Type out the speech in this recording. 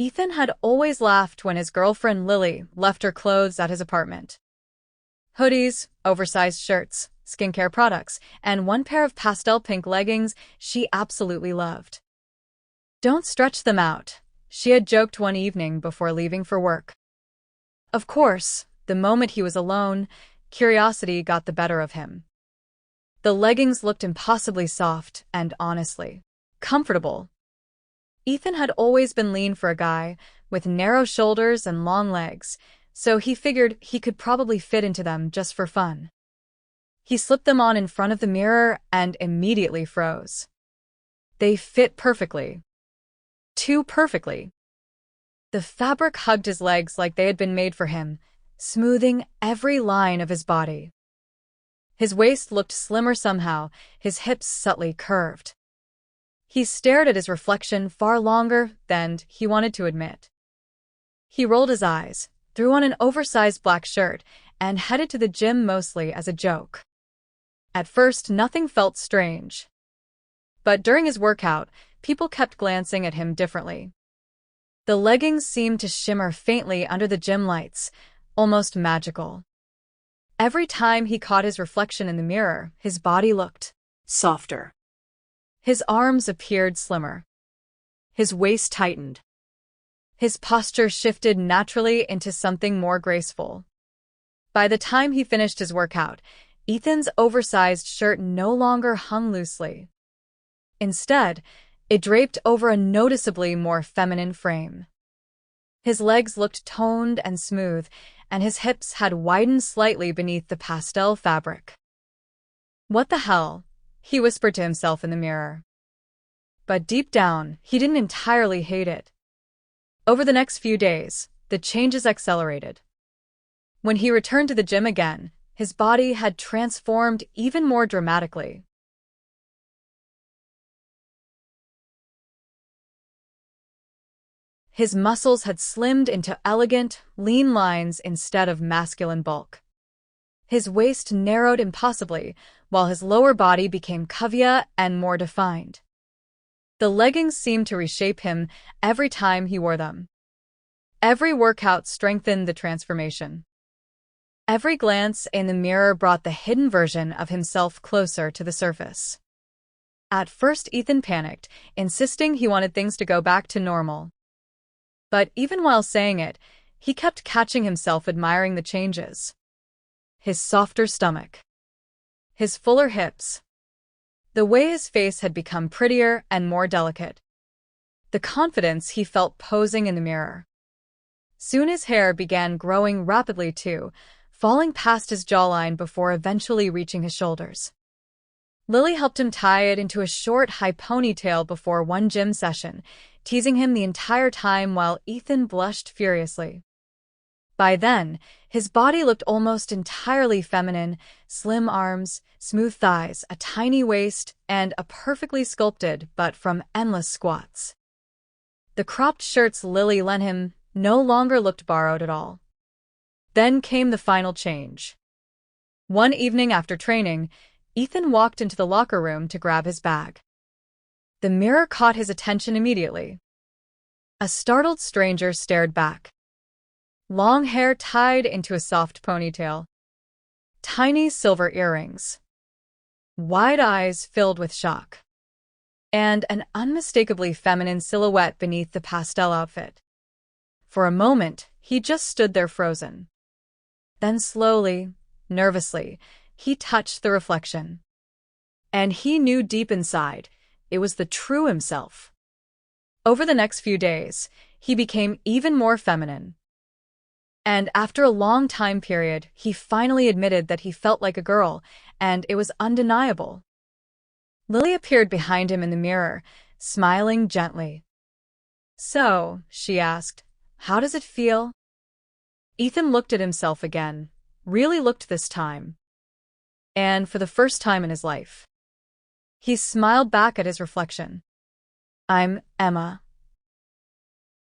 Ethan had always laughed when his girlfriend Lily left her clothes at his apartment. Hoodies, oversized shirts, skincare products, and one pair of pastel pink leggings she absolutely loved. "Don't stretch them out," she had joked one evening before leaving for work. Of course, the moment he was alone, curiosity got the better of him. The leggings looked impossibly soft and, honestly, comfortable. Ethan had always been lean for a guy, with narrow shoulders and long legs, so he figured he could probably fit into them just for fun. He slipped them on in front of the mirror and immediately froze. They fit perfectly. Too perfectly. The fabric hugged his legs like they had been made for him, smoothing every line of his body. His waist looked slimmer somehow, his hips subtly curved. He stared at his reflection far longer than he wanted to admit. He rolled his eyes, threw on an oversized black shirt, and headed to the gym mostly as a joke. At first, nothing felt strange. But during his workout, people kept glancing at him differently. The leggings seemed to shimmer faintly under the gym lights, almost magical. Every time he caught his reflection in the mirror, his body looked softer. His arms appeared slimmer. His waist tightened. His posture shifted naturally into something more graceful. By the time he finished his workout, Ethan's oversized shirt no longer hung loosely. Instead, it draped over a noticeably more feminine frame. His legs looked toned and smooth, and his hips had widened slightly beneath the pastel fabric. "What the hell?" he whispered to himself in the mirror. But deep down, he didn't entirely hate it. Over the next few days, the changes accelerated. When he returned to the gym again, his body had transformed even more dramatically. His muscles had slimmed into elegant, lean lines instead of masculine bulk. His waist narrowed impossibly, while his lower body became curvier and more defined. The leggings seemed to reshape him every time he wore them. Every workout strengthened the transformation. Every glance in the mirror brought the hidden version of himself closer to the surface. At first, Ethan panicked, insisting he wanted things to go back to normal. But even while saying it, he kept catching himself admiring the changes. His softer stomach. His fuller hips. The way his face had become prettier and more delicate. The confidence he felt posing in the mirror. Soon his hair began growing rapidly too, falling past his jawline before eventually reaching his shoulders. Lily helped him tie it into a short, high ponytail before one gym session, teasing him the entire time while Ethan blushed furiously. By then, his body looked almost entirely feminine: slim arms, smooth thighs, a tiny waist, and a perfectly sculpted butt from endless squats. The cropped shirts Lily lent him no longer looked borrowed at all. Then came the final change. One evening after training, Ethan walked into the locker room to grab his bag. The mirror caught his attention immediately. A startled stranger stared back. Long hair tied into a soft ponytail. Tiny silver earrings. Wide eyes filled with shock. And an unmistakably feminine silhouette beneath the pastel outfit. For a moment, he just stood there frozen. Then slowly, nervously, he touched the reflection. And he knew deep inside, it was the true himself. Over the next few days, he became even more feminine. And after a long time period, he finally admitted that he felt like a girl, and it was undeniable. Lily appeared behind him in the mirror, smiling gently. "So," she asked, "how does it feel?" Ethan looked at himself again, really looked this time. And for the first time in his life, he smiled back at his reflection. "I'm Emma."